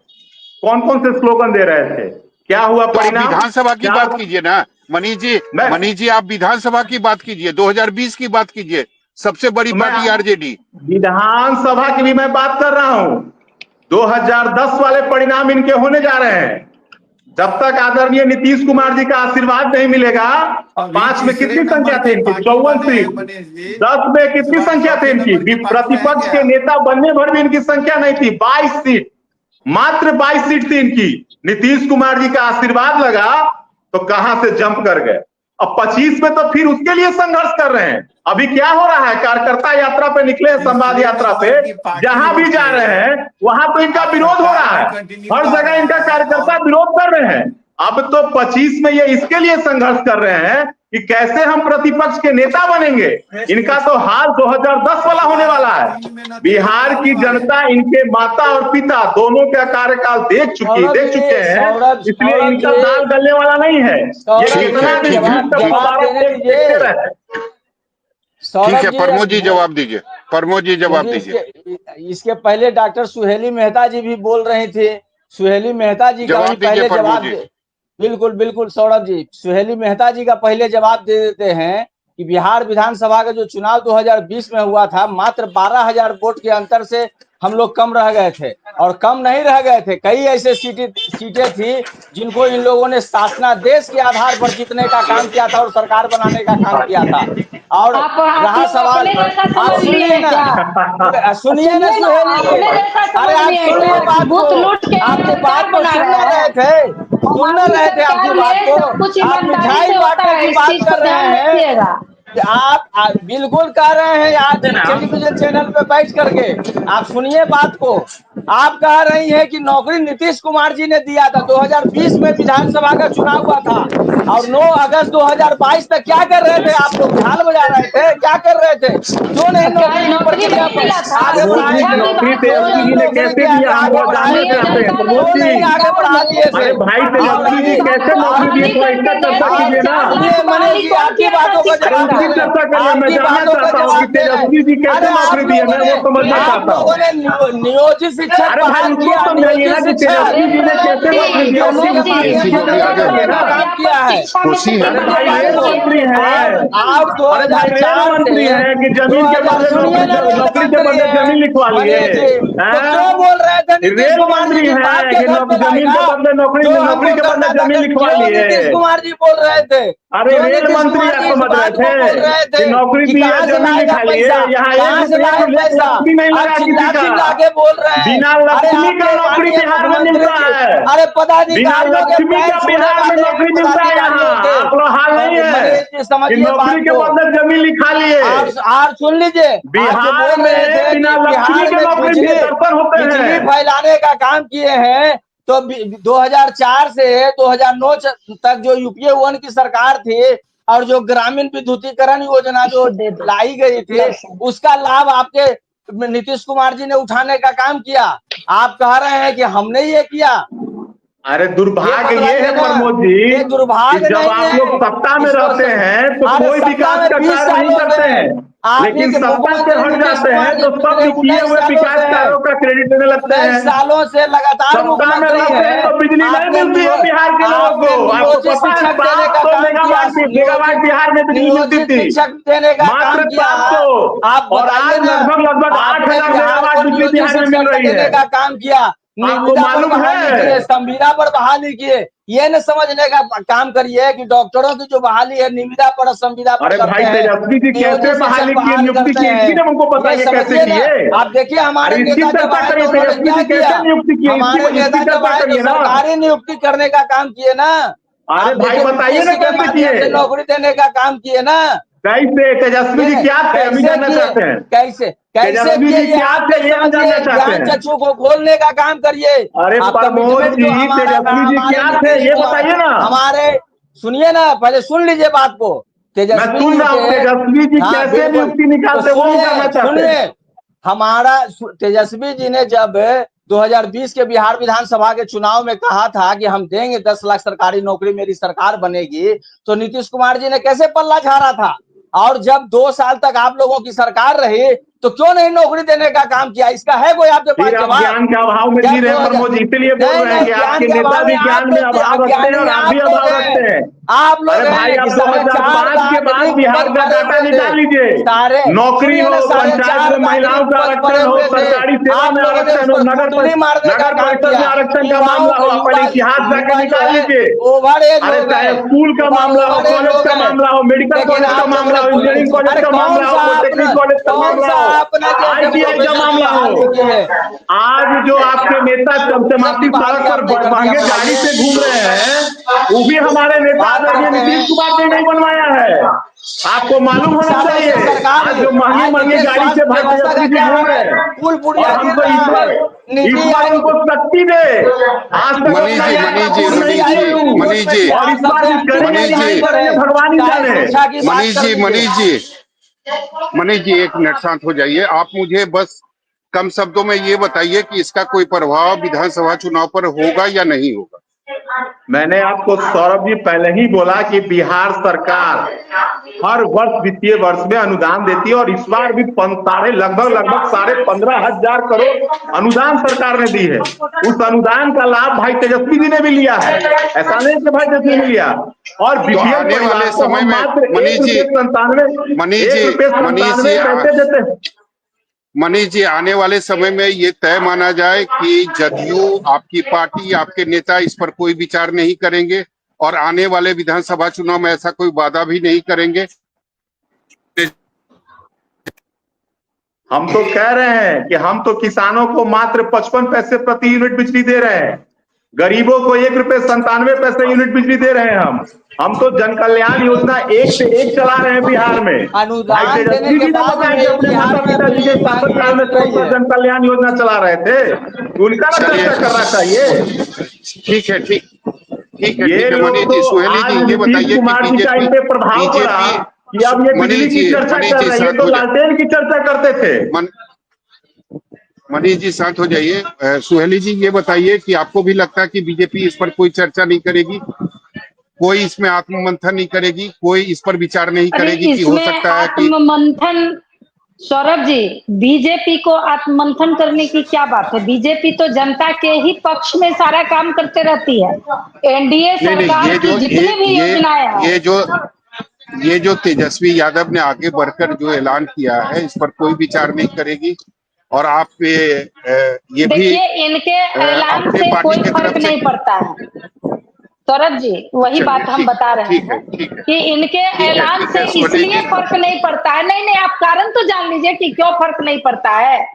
कौन कौन से स्लोगन दे रहे थे, क्या हुआ तो आप परिणाम? विधानसभा की क्या बात कीजिए ना मनीष जी। मैं मनीष जी, आप विधानसभा की बात कीजिए, 2020 की बात कीजिए। सबसे बड़ी मैं पार्टी आरजेडी। विधानसभा की भी मैं बात कर रहा हूं। 2010 वाले परिणाम इनके होने जा रहे हैं। जब तक आदरणीय नीतीश कुमार जी का आशीर्वाद नहीं मिलेगा। अभी 5 में तीसरे कितनी संख्या नंबर थी की इनकी? पार्टी 54 बने हैं सीट। मनीष जी। 10 में इस कितनी बार संख्या थी चौथे इनकी? नंबर की पार्टी प्रतिपक्ष रहेंगे के आप। नेता बनने भर भी इनकी संख्या नहीं थी। 22 सीट, मात्र 22 सीट थी इनकी। नीतीश कुमार जी का आशीर्वाद लगा तो कहां से जंप कर गए। अब 25 में तो फिर उसके लिए संघर्ष कर रहे हैं। अभी क्या हो रहा है, कार्यकर्ता यात्रा पे निकले, संवाद तीसरे यात्रा पे, नंबर की पार्टी जहां भी जा होके रहे हैं वहां तो इनका आप विरोध हो सरकार रहा भी है। कंटिन्यू हर कर जगह रहे इनका हैं कार्यकर्ता और विरोध कर रहे हैं। अब तो 25 में ये इसके लिए संघर्ष कर रहे हैं कि कैसे हम प्रतिपक्ष के नेता बनेंगे। इनका तो हाल 2010 वाला होने वाला है। फील्ड में न तेजस्वी बिहार की आने वाले जनता इनके माता और पिता दोनों का कार्यकाल देख चुके हैं, इसलिए सौरभ इनका जी, दाल गलने वाला नहीं है। ये सौरभ ठीक जी कितना है, भी ठीक है, झूठ का ठीक, जवाब पुकारा देने देखते दीजिए। रहे। ठीक सौरभ है। जी प्रमोद जी जवाब दीजिए, प्रमोद जी जवाब देखिए, दीजिए, इसके पहले डॉक्टर सुहेली मेहता जी भी बोल रहे थे। सुहेली मेहता जी का भी जवाब दीजिए पहले प्रमोद जवाब जी। दे। बिल्कुल बिल्कुल सौरभ जी, सुहेली मेहता जी का पहले जवाब दे देते हैं कि बिहार विधानसभा का जो चुनाव 2020 में हुआ था, मात्र 12,000 वोट के अंतर से हम लोग कम रह गए थे। और कम नहीं रह गए थे, कई ऐसे सीटें थी जिनको इन लोगों ने शासनादेश के आधार पर जीतने का काम किया था और सरकार बनाने का काम किया था। और आप रहा लोग सवाल, अपने जैसा आप समझ लिए सुनिए हैं क्या? ना, सुनिए ना सुहेली जी। अपने जैसा अरे समझ आप लिए हैं सुनिए क्या? बात को, बूथ लूट के आपके बात सरकार को बना सुन रहे ना रहे हैं। थे, सुन ना हमारी रहे थे आपकी सरकार बात में को। सब कुछ आप ईमानदारी मिठाई से होता बांटने है, की इस बात चीज कर को रहे ध्यान हैं। रखिएगा। आप बिल्कुल कह रहे हैं आज टेलीविजन चैनल पे बैठ करके। आप सुनिए बात को। आप कह रही हैं कि नौकरी नीतीश कुमार जी ने दिया था। 2020 में विधानसभा का चुनाव हुआ था और 9 अगस्त 2022 तक क्या कर रहे थे आप लोग? झाल बजा रहे थे, क्या कर रहे थे? क्यों नहीं क्या नौकरी की नौकरी प्रक्रिया नहीं मिला था? आगे प्रमोद बढ़ाए जी, शिक्षा थे? नौकरी विभाग क्यों तेजस्वी नहीं जी ने नौकरी कैसे की दिया, हम आगे जानना बढ़ाए भारतीय थे? चाहते हैं जनता ने प्रमोद क्यों नहीं जी। आगे बढ़ा दिए थे? अरे भाई, और तेजस्वी जी अभी कैसे और नौकरी दिए, बहाली थोड़ा इसका करके चर्चा गए थे। कीजिए ना। 4 लाख सुनिए मनीष बहाली जी, कौन आपकी किया था बातों का अरे जवाब शिक्षक दे उसकी रहे हैं, चर्चा करिए। मैं आपकी जानना बातों का चाहता हूँ कि जवाब दे रहे हैं। तेजस्वी जी अरे कैसे आप नौकरी दिए, लोगों मैं ने, वो समझना आप चाहता लोगों हूँ। ने नियोजित शिक्षक शिक्षक अरे भाई बहाल उसको किया, समझाइए ना कि तेजस्वी जी ने कैसे मनोज काम किया है। खुशी है। अरे भाई रेल मंत्री है, आप अरे भाई रेल 2004 मंत्री से है कि जमीन के बदले सुनिए ना, रेल नौकरी के मंत्री बदले है। जमीन लिखवा लिए मनीष जी, तो हैं? क्यों बोल रहे थे नीतीश रेल कुमार जी मंत्री की बात है के कि घर पे जमीन के लाएगा? बदले नौकरी जो के हमको बदले करना था, जमीन लिखवा क्यों लिए। नीतीश कुमार जी बोल रहे थे? अरे क्यों रेल नीतीश मंत्री कुमार आप जी इस समझ रहे बात को बोल थे रहे थे कि नौकरी कि दी है कहाँ से जमीन लाएगा लिखा लिए, पैसा, यहाँ कहाँ से लाए पैसा? लक्ष्मी नहीं आप लगा चिल्ला किसी चिल्ला का। के बोल रहे हैं। बिना अरे लक्ष्मी का आपके नौकरी माननीय बिहार में मुख्यमंत्री मिलता जी, है। अरे बिना पदाधिकारियों के लक्ष्मी पैर का छूने बिहार में वाले नौकरी मिलता है यहाँ। पदाधिकारियों के। आप लोग हाल नहीं मनीष है जी समझिए कि नौकरी बात के को। बदले जमीन लिखा लिए। आप सुन लीजिए, आप जो बिहार बोल रहे थे में बिना कि लक्ष्मी बिहार के में नौकरी बिजली मिले दर्पण होते बिजली हैं। फैलाने का काम किए हैं, तो 2004 से 2009 तक जो यूपीए 1 की सरकार थी और जो ग्रामीण विद्युतीकरण योजना जो लाई गई थी, उसका लाभ आपके नीतीश कुमार जी ने उठाने का काम किया। आप कह रहे हैं कि हमने ये किया। अरे दुर्भाग्य ये है प्रमोद जी, ये दुर्भाग्य कि जब नहीं आप है। लोग सत्ता में इसको रहते हैं तो अरे कोई सत्ता विकास में का 20 कार्य नहीं सालों करते से हैं, आप लेकिन ही के सत्ता से मुख्यमंत्री हट नीतीश जाते हैं कुमार जी तो सब पिछले किए 19 हुए सालों विकास से कार्यों का क्रेडिट देने लगते 19 हैं। सालों से लगातार सत्ता में मुख्यमंत्री रहते हैं है। तो बिजली नहीं आपने मिलती है बिहार के लोगों आपने को। आपको नियोजित पता है शिक्षक देने का 500 काम किया, मेगावाट बिहार में बिजली मिलती नियोजित थी, शिक्षक देने का काम मात्र किया। 500, आप और बताइए आज ना, लगभग आपने 8,000 बिहार मेगावाट को बिजली नियोजित बिहार में मिल शिक्षक रही देने है। का काम किया, आपको निविदा पर मालूम बहाली है? किए, संविदा पर बहाली किए। ये न समझने का काम करिए कि डॉक्टरों की जो बहाली है निविदा पर संविदा पर अरे करते भाई हैं, तेजस्वी जी कैसे नियोजित शिक्षक बहाली किए, बहाल नियुक्ति करते किए, हैं। इसकी ना हमको ये बताइए कैसे समझिए ना, किए। आप देखिए हमारे अरे इसकी नेता जब चर्चा आए करिए, तो उन्होंने तेजस्वी क्या जी किया? कैसे नियुक्ति किए, हमारे इसकी नेता जब चर्चा आए तो करिए ना। सरकारी नियुक्ति करने का काम किए ना। अरे आप भाई देखिए बताइए ना यूपीएससी के कैसे माध्यम से किए, नौकरी देने का काम किए ना। कैसे तेजस्वी जी क्या थे, हम भी कैसे जानना किए? चाहते हैं। कैसे कैसे तेजस्वी किए? जी ये क्या आप थे लोग ये हम समझिए, जानना चाहते ज्ञान हैं। चक्षु को खोलने का काम करिए। अरे आप प्रमोद कमिटमेंट जो जी हमारा तेजस्वी जी हमारे क्या थे नीतीश ये कुमार, बताइए ना। हमारे सुनिए ना, पहले सुन लीजिए बात को। मैं तेजस्वी सुन जी रहा हूँ, के तेजस्वी जी हाँ कैसे बिल्कुल, नियुक्ति तो निकालते वो हम जानना सुनिए चाहते हैं। सुनिए, हमारा तेजस्वी जी ने जब 2020 के बिहार विधानसभा के चुनाव में कहा था कि हम देंगे 10 लाख सरकारी नौकरी, मेरी सरकार बनेगी, तो नीतीश कुमार जी ने कैसे पल्ला झाड़ा था? और जब 2 साल तक आप लोगों की सरकार रही तो क्यों नहीं नौकरी देने का काम किया? इसका है कोई आपके पास फिर आप जवाब? ज्ञान के अभाव में जी रहे हैं प्रमोद जी, इसीलिए बोल रहे हैं कि आपके नेता भी ज्ञान में अभाव रखते हैं और आप भी अभाव रखते हैं। आप लोग अरे भाई आप 2005 के बाद रिक्त बिहार पद का भरे डाटा हुए थे। निकाल लीजिए, सारे नौकरी सुनिए हो, ना, पंचायत में महिलाओं का आरक्षण हो, सरकारी सेवा आप में लोगों ने उस आरक्षण हो, पर नगर कुंडली मारने का काम परिषद में किया। आरक्षण का युवाओं मामला हो, को अपने इतिहास जाके युवा जो निकाल है लीजिए। ओवर एज अरे हो चाहे गए, स्कूल का मामला हो, ओवर एज कॉलेज हो का गए, मामला हो, मेडिकल लेकिन कॉलेज का आप लोगों मामला ने हो, इंजीनियरिंग कॉलेज अरे का मामला हो, पॉलिटेक्निक कॉलेज का कौन मामला सा हो, अपने जैसे ITI का प्रोफेसर की मामला हो, बहाली की है? आज जो आपके नेता चमचमाती सड़क पर महंगे गाड़ी से घूम रहे हैं, वो भी हमारे नेता बात आदरणीय करते हैं। नीतीश कुमार ने नहीं बनवाया है। आपको मालूम होना सालों से चाहिए, सरकार आज जो महंगी देखिए गाड़ी से स्वास्थ्य भाई व्यवस्था का तेजस्वी जी क्या घूम हाल रहे है, हैं, पुल और पुड़िया गिर हमको रहा है। इस नीति बार आयोग उनको शक्ति दे। आज तक मनीष अपना जी, यात्रा मनीष जी, पूर्ण नहीं मनीष किए जी, हूँ। मनीष जी, और इस बार भी करेंगे मनीष नहीं जी, करेंगे भगवान ही जाने। शिक्षा की बात मनीष कर जी, लीजिए। मनीष जी 1 मिनट शांत हो जाइए। आप मुझे बस कम शब्दों में ये बताइए कि इसका कोई प्रभाव विधानसभा चुनाव पर होगा या नहीं होगा? मैंने आपको सौरभ जी पहले ही बोला कि बिहार सरकार हर वर्ष वित्तीय वर्ष में अनुदान देती है, और इस बार भी लगभग 15,500 करोड़ अनुदान सरकार ने दी है। उस अनुदान का लाभ भाई तेजस्वी जी ने भी लिया है, ऐसा नहीं कि भाई तेजस्वी ने लिया। और बीपीएल आने वाले परिवार को समय हम में मात्र मनीष जी, मनीष जी, ₹1.97 पैसे देते हैं। मनीष जी, आने वाले समय में ये तय माना जाए कि जदयू, आपकी पार्टी, आपके नेता इस पर कोई विचार नहीं करेंगे और आने वाले विधानसभा चुनाव में ऐसा कोई वादा भी नहीं करेंगे? हम तो कह रहे हैं कि हम तो किसानों को मात्र 55 पैसे प्रति यूनिट बिजली दे रहे हैं, गरीबों को ₹1.97 यूनिट बिजली दे रहे हैं। हम तो जन कल्याण योजना एक से एक चला रहे हैं बिहार में। अनुदान देने के बाद बताया कि अपने माता पिताजी के शासनकाल में कौन सा जन कल्याण योजना चला रहे थे, उनका ना चर्चा करना चाहिए। ठीक है, ठीक है ये लोग मनीष जी। तो सुहेली आज जी ये नीतीश बताइए कुमार कि जी का इन पे प्रभाव पड़ा कि अब ये बिजली की चर्चा कर रहे हैं, तो लालटेन की चर्चा करते थे। मनीष जी शांत हो जाइए। सुहेली जी ये बताइए कि आपको भी लगता है कि बीजेपी इस पर कोई चर्चा नहीं करेगी, कोई इसमें आत्ममंथन नहीं करेगी, कोई इस पर विचार नहीं करेगी कि हो सकता है कि आत्ममंथन सौरभ जी, बीजेपी को आत्ममंथन करने की क्या बात है? बीजेपी तो जनता के ही पक्ष में सारा काम करते रहती है। एनडीए नहीं नहीं, सरकार की जितनी भी योजनाएं हैं, ये जो तेजस्वी यादव ने आगे बढ़कर जो ऐलान किया है, इस पर कोई विचार नहीं करेगी। और आप ये भी देखिए इनके ऐलान अपने से पार्टी कोई की फर्क तरफ से नहीं पड़ता है सौरभ जी, वही चलिए, बात हम बता रहे हैं ठीक है, कि इनके ऐलान से सोनी इसलिए जी। फर्क नहीं पड़ता है। नहीं नहीं, आप कारण तो जान लीजिए कि क्यों फर्क नहीं पड़ता है।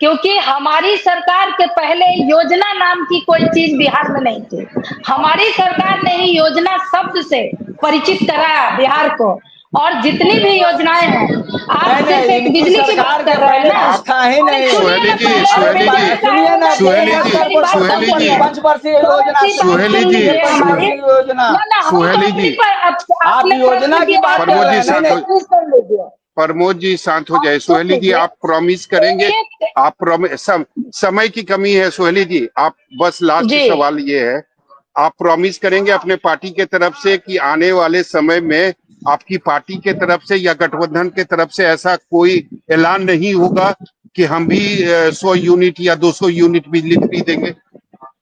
क्योंकि हमारी सरकार के पहले योजना नाम की कोई चीज बिहार में नहीं थी। हमारी सरकार ने ही योजना शब्द से परिचित कराया बिहार को। और जितनी भी योजनाएं हैं, आप नहीं सिर्फ नहीं, एक इनकी बिजली की सरकार बात के कर रहे हैं पहले ना। कुछ था ही अरे नहीं। सुनिए ना पहले, सुहेली जी, सुनिए ना, सुहेली जी, मेरी बात तो सुहेली जी, सुनिए। पंचवर्षीय योजना, सुहेली जी, पंचवर्षीय योजना, ना ना, हम तो सुहेली अपनी जी, आपने आप योजना प्रश्न की किया, बात कर रहे हैं। नहीं नहीं, कर लीजिए। प्रमोद जी शांत हो जाए। आप सुन सुहेली जी, लीजिए। आप प्रॉमिस करेंगे? देखिए, आप समय की कमी है सुहेली जी, आप बस लास्ट जी सवाल ये है, आप प्रॉमिस करेंगे अपने पार्टी के तरफ से कि आने वाले समय में आपकी पार्टी के तरफ से या गठबंधन के तरफ से ऐसा कोई ऐलान नहीं होगा कि हम भी 100 यूनिट या 200 यूनिट बिजली फ्री देंगे?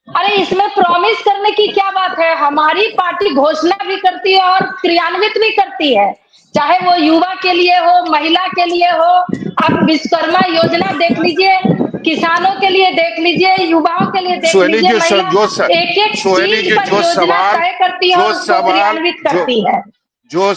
अरे इसमें प्रॉमिस करने की क्या बात है? हमारी पार्टी घोषणा भी करती है और क्रियान्वित भी करती है। चाहे वो युवा के लिए हो, महिला के लिए हो, आप विश्वकर्मा योजना देख लीजिए, किसानों के लिए देख लीजिए, युवाओं के लिए देख सुहेली लीजिए। जी, महिला एक एक सुहेली चीज जी, पर योजना तय करती है और उसको क्रियान्वित करती है। जो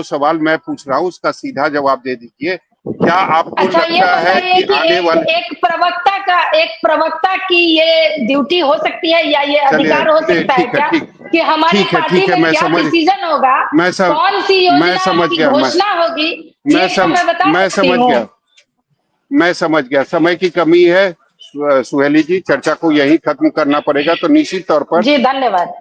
सवाल मैं पूछ रहा हूँ उसका सीधा जवाब दे दीजिए। क्या आपको अच्छा ये लगता है बताइए कि कि आने वाले, एक प्रवक्ता की ये ड्यूटी हो सकती है या ये चलिए अधिकार हो सकता है ठीक है, क्या कि हमारी पार्टी में मैं क्या समझ, डिसीजन होगा, कौन सी मैं योजना समझ की गया, घोषणा होगी, ये तो मैं बता मैं सकती समझ हूँ। गया, समय की कमी है। सुहेली जी, चर्चा को यही खत्म करना पड़ेगा। तो निश्चित तौर पर जी धन्यवाद।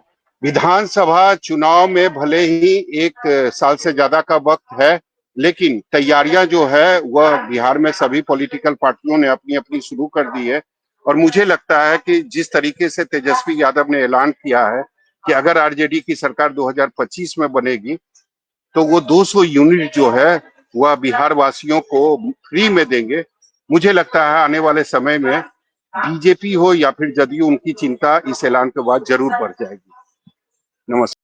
विधानसभा चुनाव में भले ही 1 साल से ज्यादा का वक्त है, लेकिन तैयारियां जो है वह बिहार में सभी पॉलिटिकल पार्टियों ने अपनी अपनी शुरू कर दी है। और मुझे लगता है कि जिस तरीके से तेजस्वी यादव ने ऐलान किया है कि अगर आरजेडी की सरकार 2025 में बनेगी तो वो 200 यूनिट जो है वह बिहार वासियों को फ्री में देंगे। मुझे लगता है आने वाले समय में बीजेपी हो या फिर जदयू, उनकी चिंता इस ऐलान के बाद जरूर बढ़ जाएगी। नमस्कार।